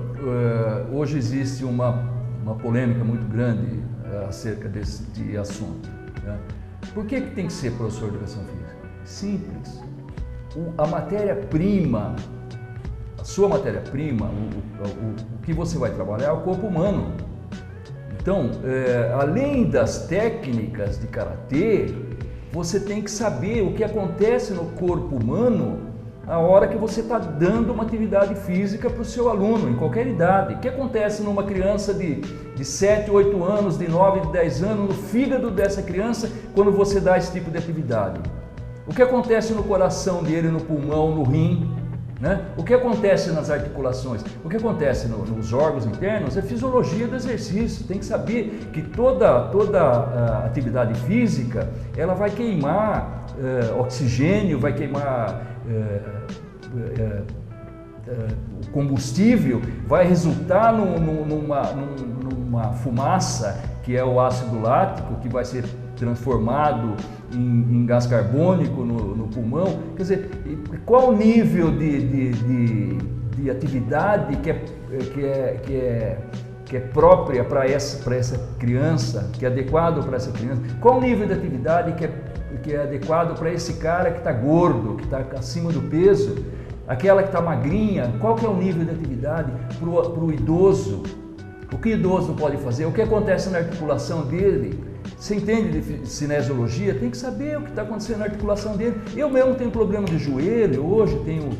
hoje existe uma polêmica muito grande acerca desse assunto. Né? Por que tem que ser professor de educação física? Simples. A matéria-prima, a sua matéria-prima, o que você vai trabalhar é o corpo humano. Então, além das técnicas de karatê, você tem que saber o que acontece no corpo humano a hora que você está dando uma atividade física para o seu aluno, em qualquer idade. O que acontece numa criança de 7, 8 anos, de 9, de 10 anos, no fígado dessa criança, quando você dá esse tipo de atividade? O que acontece no coração dele, no pulmão, no rim? Né? O que acontece nas articulações? O que acontece nos órgãos internos é fisiologia do exercício. Tem que saber que toda atividade física, ela vai queimar oxigênio, vai queimar o combustível, vai resultar numa fumaça, que é o ácido lático, que vai ser transformado em gás carbônico no pulmão. Quer dizer, qual o nível de atividade que é própria para essa criança, que é adequado para essa criança? Qual o nível de atividade que é adequado para esse cara que está gordo, que está acima do peso, aquela que está magrinha? Qual que é o nível de atividade para o idoso? O que o idoso pode fazer? O que acontece na articulação dele? Você entende de cinesiologia? Tem que saber o que está acontecendo na articulação dele. Eu mesmo tenho problema de joelho, hoje tenho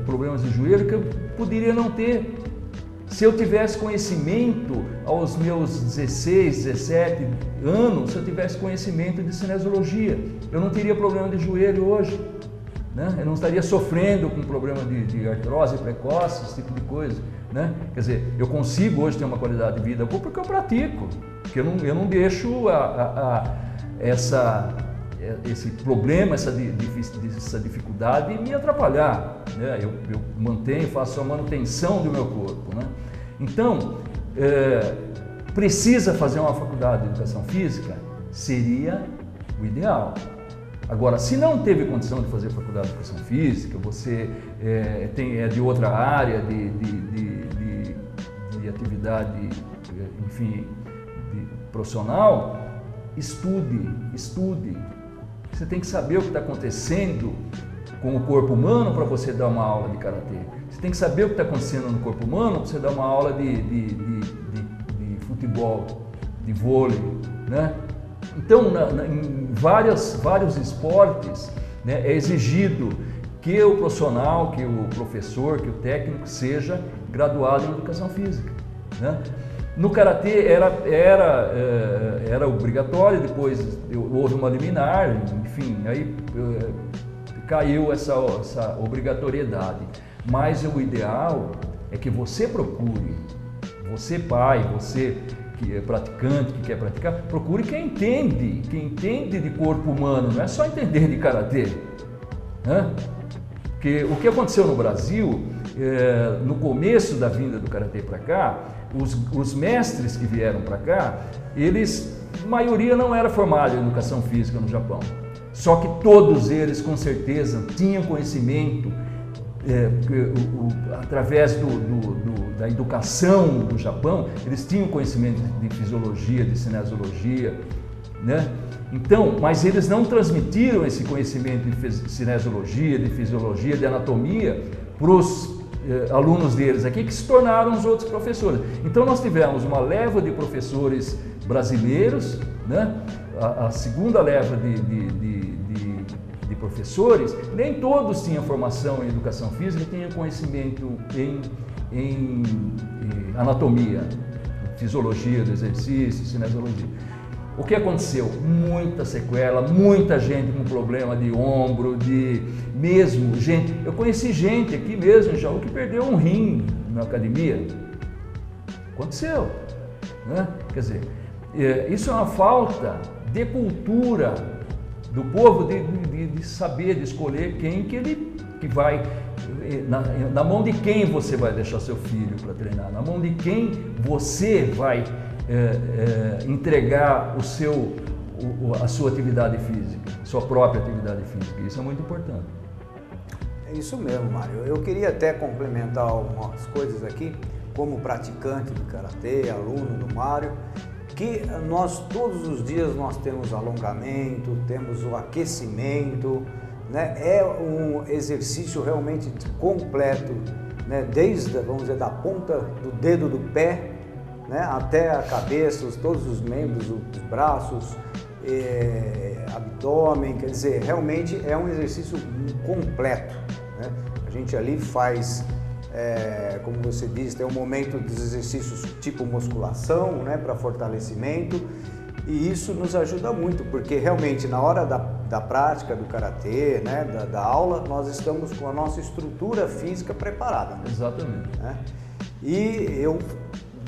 problemas de joelho que eu poderia não ter. Se eu tivesse conhecimento aos meus 16, 17 anos, se eu tivesse conhecimento de cinesiologia, eu não teria problema de joelho hoje, né? Eu não estaria sofrendo com problema de artrose precoce, esse tipo de coisa, né? Quer dizer, eu consigo hoje ter uma qualidade de vida boa porque eu pratico, porque eu não deixo esse problema, essa dificuldade me atrapalhar, né? Eu mantenho, faço a manutenção do meu corpo, né? Então, precisa fazer uma faculdade de educação física? Seria o ideal. Agora, se não teve condição de fazer faculdade de educação física, você é de outra área de atividade, enfim, profissional, estude. Você tem que saber o que está acontecendo com o corpo humano para você dar uma aula de karatê. Você tem que saber o que está acontecendo no corpo humano para você dar uma aula de futebol, de vôlei, né? Então, em vários esportes, né, é exigido que o profissional, que o professor, que o técnico seja graduado em educação física, né? No karatê era obrigatório, depois houve uma liminar, enfim, aí caiu essa obrigatoriedade. Mas o ideal é que você procure, você pai, você que é praticante, que quer praticar, procure quem entende de corpo humano, não é só entender de karatê, né? Porque o que aconteceu no Brasil, no começo da vinda do karatê para cá, os mestres que vieram para cá, a maioria não era formada em educação física no Japão. Só que todos eles, com certeza, tinham conhecimento através da educação do Japão, eles tinham conhecimento de fisiologia, de cinesiologia, né? Então, mas eles não transmitiram esse conhecimento de cinesiologia, de fisiologia, de anatomia para os alunos deles aqui, que se tornaram os outros professores. Então nós tivemos uma leva de professores brasileiros, né? A segunda leva de professores, nem todos tinham formação em educação física, tinham conhecimento em anatomia, fisiologia do exercício, cinesiologia. O que aconteceu? Muita sequela, muita gente com problema de ombro, eu conheci gente aqui mesmo, já que perdeu um rim na academia. Aconteceu, né? Quer dizer, isso é uma falta de cultura do povo de saber, de escolher quem que vai, na mão de quem você vai deixar seu filho para treinar, na mão de quem você vai entregar a sua atividade física, a sua própria atividade física. Isso é muito importante. É isso mesmo, Mário. Eu queria até complementar algumas coisas aqui, como praticante de karatê, aluno do Mário, que nós todos os dias nós temos alongamento, temos o aquecimento, né? É um exercício realmente completo, né? Desde, vamos dizer, da ponta do dedo do pé, né, até a cabeça, todos os membros, os braços, abdômen, quer dizer, realmente é um exercício completo, né? A gente ali faz, como você disse, tem um momento dos exercícios tipo musculação, né, para fortalecimento, e isso nos ajuda muito, porque realmente na hora da prática do karatê, né, da aula, nós estamos com a nossa estrutura física preparada. Exatamente. Né? E eu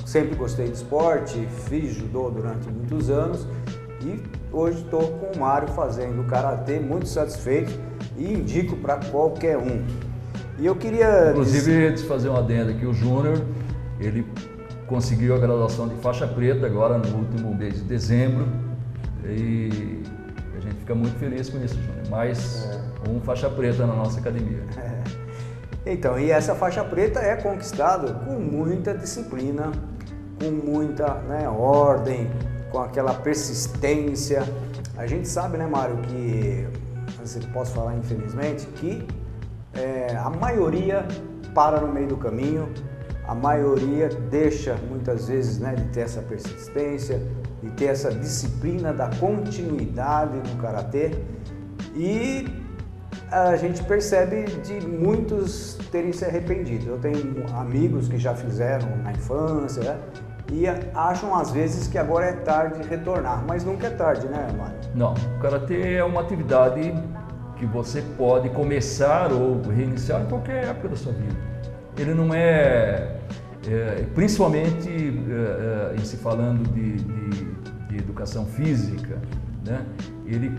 sempre gostei de esporte, fiz judô durante muitos anos e hoje estou com o Mário fazendo karatê, muito satisfeito e indico para qualquer um. E eu queria... Inclusive, fazer uma adenda aqui, o Júnior, ele conseguiu a graduação de faixa preta agora no último mês de dezembro e a gente fica muito feliz com isso, Júnior. Mais um faixa preta na nossa academia. Então, e essa faixa preta é conquistada com muita disciplina, com muita, né, ordem, com aquela persistência. A gente sabe, né, Mário, que, se posso falar infelizmente, que a maioria para no meio do caminho, a maioria deixa muitas vezes, né, de ter essa persistência, de ter essa disciplina da continuidade no karatê, e a gente percebe de muitos terem se arrependido. Eu tenho amigos que já fizeram na infância, né? E acham às vezes que agora é tarde de retornar, mas nunca é tarde, né, Mário? Não, o karatê é uma atividade que você pode começar ou reiniciar em qualquer época da sua vida. Ele não principalmente em se falando de educação física, né?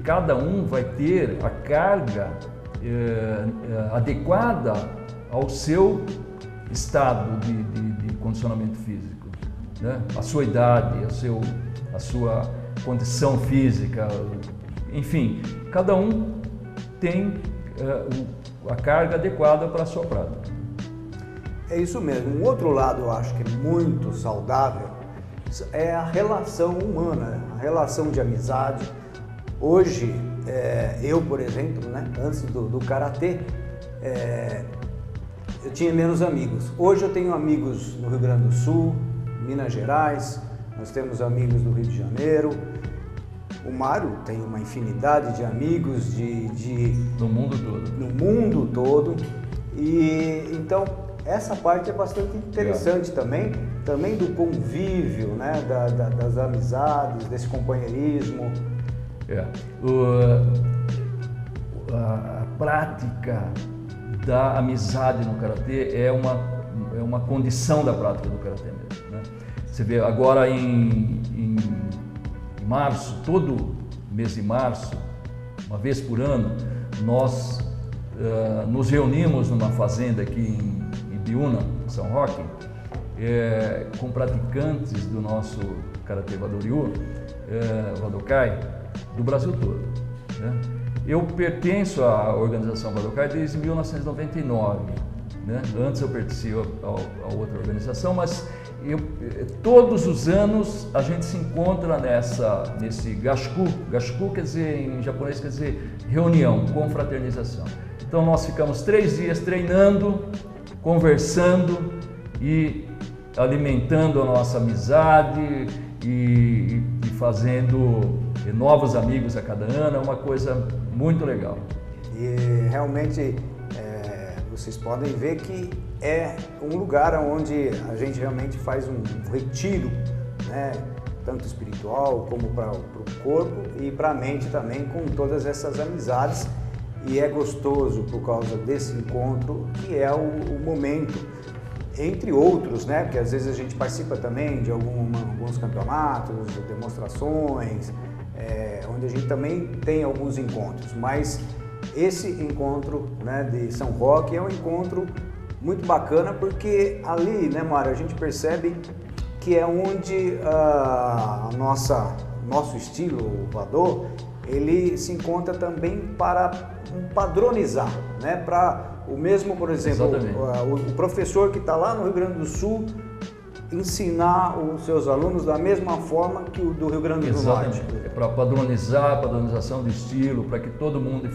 Cada um vai ter a carga adequada ao seu estado de condicionamento físico, né? A sua idade, a sua condição física, enfim, cada um tem a carga adequada para a sua prática. É isso mesmo. Um outro lado, eu acho que é muito saudável, é a relação humana, a relação de amizade. Hoje, eu, por exemplo, né, antes do Karatê, eu tinha menos amigos. Hoje eu tenho amigos no Rio Grande do Sul, Minas Gerais, nós temos amigos no Rio de Janeiro. O Mário tem uma infinidade de amigos no mundo todo. No mundo todo. E então essa parte é bastante interessante também do convívio, né, das amizades, desse companheirismo. A prática da amizade no Karatê é uma condição da prática do Karatê mesmo, né? Você vê agora em março, todo mês de março, uma vez por ano, nós nos reunimos numa fazenda aqui em Ibiúna, São Roque, com praticantes do nosso Karatê Wado-Ryu, Wadokai, do Brasil todo, né? Eu pertenço à organização Wadokai desde 1999, né? Antes eu pertencia a outra organização, mas todos os anos a gente se encontra nesse Gasku. Gasku quer dizer, em japonês, quer dizer reunião, confraternização. Então nós ficamos 3 dias treinando, conversando e alimentando a nossa amizade e fazendo novos amigos a cada ano. É uma coisa muito legal. E realmente vocês podem ver que é um lugar onde a gente realmente faz um retiro, né, tanto espiritual como para o corpo e para a mente também, com todas essas amizades. E é gostoso por causa desse encontro, que é o momento, entre outros, né, porque às vezes a gente participa também de alguns campeonatos, demonstrações, onde a gente também tem alguns encontros, mas esse encontro, né, de São Roque é um encontro muito bacana, porque ali, né, Mário, a gente percebe que é onde nosso estilo, o Wado, ele se encontra também para padronizar, né, para o mesmo, por exemplo, o professor que está lá no Rio Grande do Sul ensinar os seus alunos da mesma forma que o do Rio Grande do Norte. É para padronizar, a padronização do estilo, para que todo mundo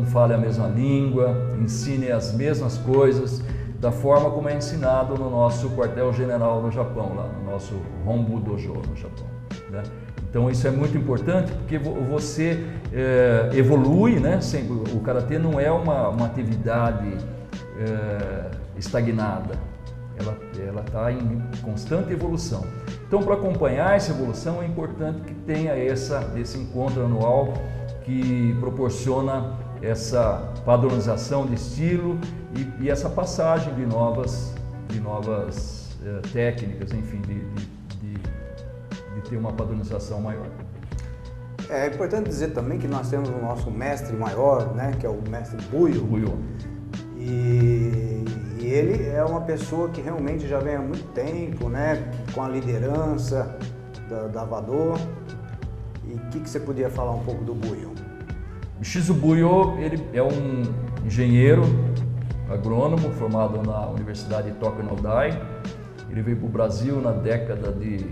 fale a mesma língua, ensine as mesmas coisas, da forma como é ensinado no nosso quartel-general no Japão, lá no nosso Honbu Dojo no Japão, né? Então isso é muito importante, porque você evolui, né? O Karatê não é uma atividade estagnada, ela está em constante evolução. Então, para acompanhar essa evolução, é importante que tenha esse encontro anual que proporciona essa padronização de estilo e essa passagem de novas técnicas, enfim, de ter uma padronização maior. É importante dizer também que nós temos o nosso mestre maior, né, que é o mestre Buio. E ele é uma pessoa que realmente já vem há muito tempo, né, com a liderança da Wado. E o que você podia falar um pouco do Buio? Shizu Buio, ele é um engenheiro agrônomo formado na Universidade de Tokyo Nodai. Ele veio para o Brasil na década de,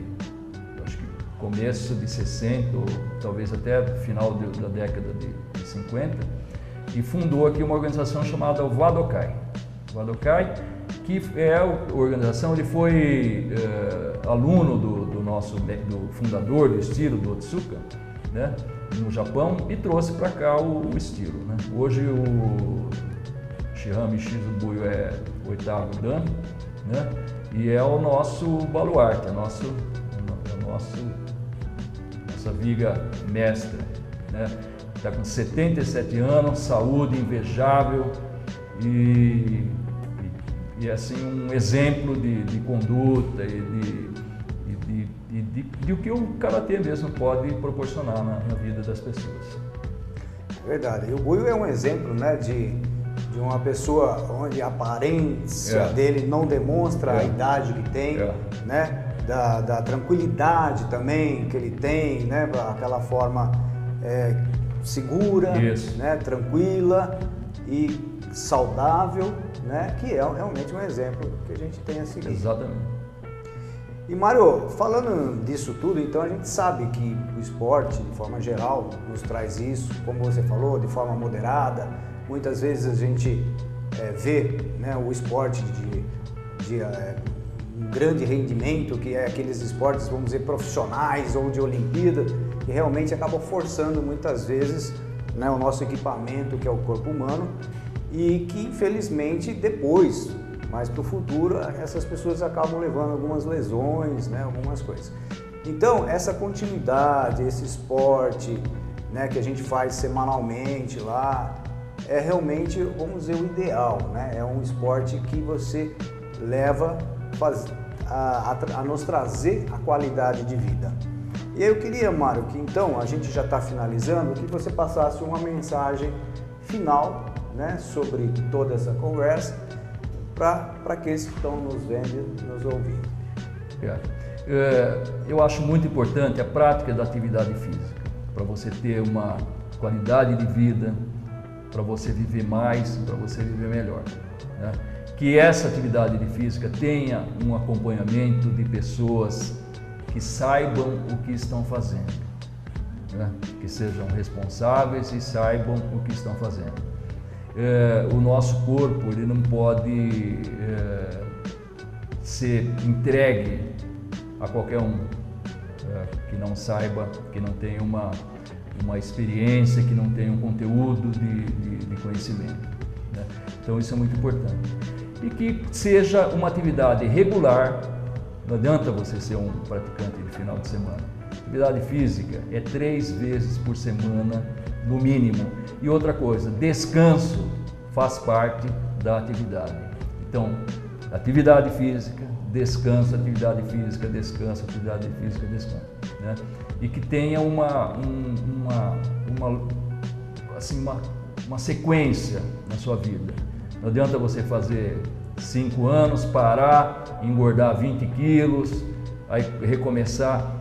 acho que começo de 60, ou talvez até final da década de 50, e fundou aqui uma organização chamada Wadokai. Wadokai, que é a organização, ele foi aluno do fundador do estilo, do Otsuka, né, no Japão, e trouxe para cá o estilo, né? Hoje o Shihami Shizu Buio é o 8º dan, né, e é o nosso baluarte, nossa viga mestra, né? Está com 77 anos, saúde invejável e assim um exemplo de conduta e de o que o Karatê mesmo pode proporcionar na vida das pessoas. Verdade. E o Buio é um exemplo, né, de uma pessoa onde a aparência dele não demonstra a idade que tem, né, da tranquilidade também que ele tem, né, aquela forma segura, né, tranquila e saudável, né, que é realmente um exemplo que a gente tem a seguir. Exatamente. E Mário, falando disso tudo, então a gente sabe que o esporte, de forma geral, nos traz isso, como você falou, de forma moderada. Muitas vezes a gente vê, né, o esporte de um grande rendimento, que é aqueles esportes, vamos dizer, profissionais ou de Olimpíada, que realmente acabam forçando muitas vezes, né, o nosso equipamento, que é o corpo humano, e que infelizmente depois, mais para o futuro, essas pessoas acabam levando algumas lesões, né, algumas coisas. Então, essa continuidade, esse esporte, né, que a gente faz semanalmente lá, é realmente, vamos dizer, o ideal, né? É um esporte que você leva a nos trazer a qualidade de vida. E aí eu queria, Mário, que então, a gente já está finalizando, que você passasse uma mensagem final, né, sobre toda essa conversa, para aqueles que estão nos vendo e nos ouvindo. Eu acho muito importante a prática da atividade física, para você ter uma qualidade de vida, para você viver mais, para você viver melhor, né? Que essa atividade física tenha um acompanhamento de pessoas que saibam o que estão fazendo, né? Que sejam responsáveis e saibam o que estão fazendo. O nosso corpo, ele não pode ser entregue a qualquer um que não saiba, que não tenha uma experiência, que não tenha um conteúdo de conhecimento, né? Então isso é muito importante. E que seja uma atividade regular, não adianta você ser um praticante de final de semana. Atividade física é 3 vezes por semana, no mínimo. E outra coisa, descanso faz parte da atividade. Então, atividade física, descanso, atividade física, descanso, atividade física, descanso, né? E que tenha uma sequência na sua vida. Não adianta você fazer 5 anos, parar, engordar 20 quilos, aí recomeçar.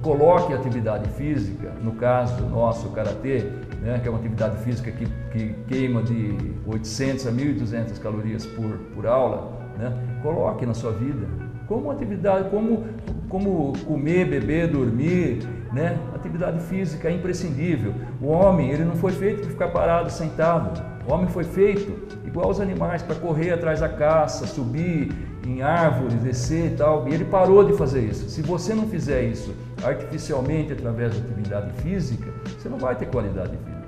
Coloque a atividade física, no caso nosso, o Karatê, né, que é uma atividade física que queima de 800 a 1.200 calorias por aula, né? Coloque na sua vida como atividade, como comer, beber, dormir, né? Atividade física é imprescindível. O homem, ele não foi feito para ficar parado, sentado. O homem foi feito igual os animais, para correr atrás da caça, subir em árvores, descer e tal. E ele parou de fazer isso. Se você não fizer isso artificialmente através da atividade física, você não vai ter qualidade de vida.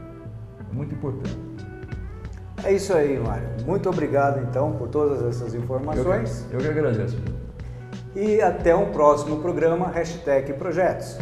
É muito importante. É isso aí, Mário. Muito obrigado, então, por todas essas informações. Eu que agradeço. E até um próximo programa #Projetos.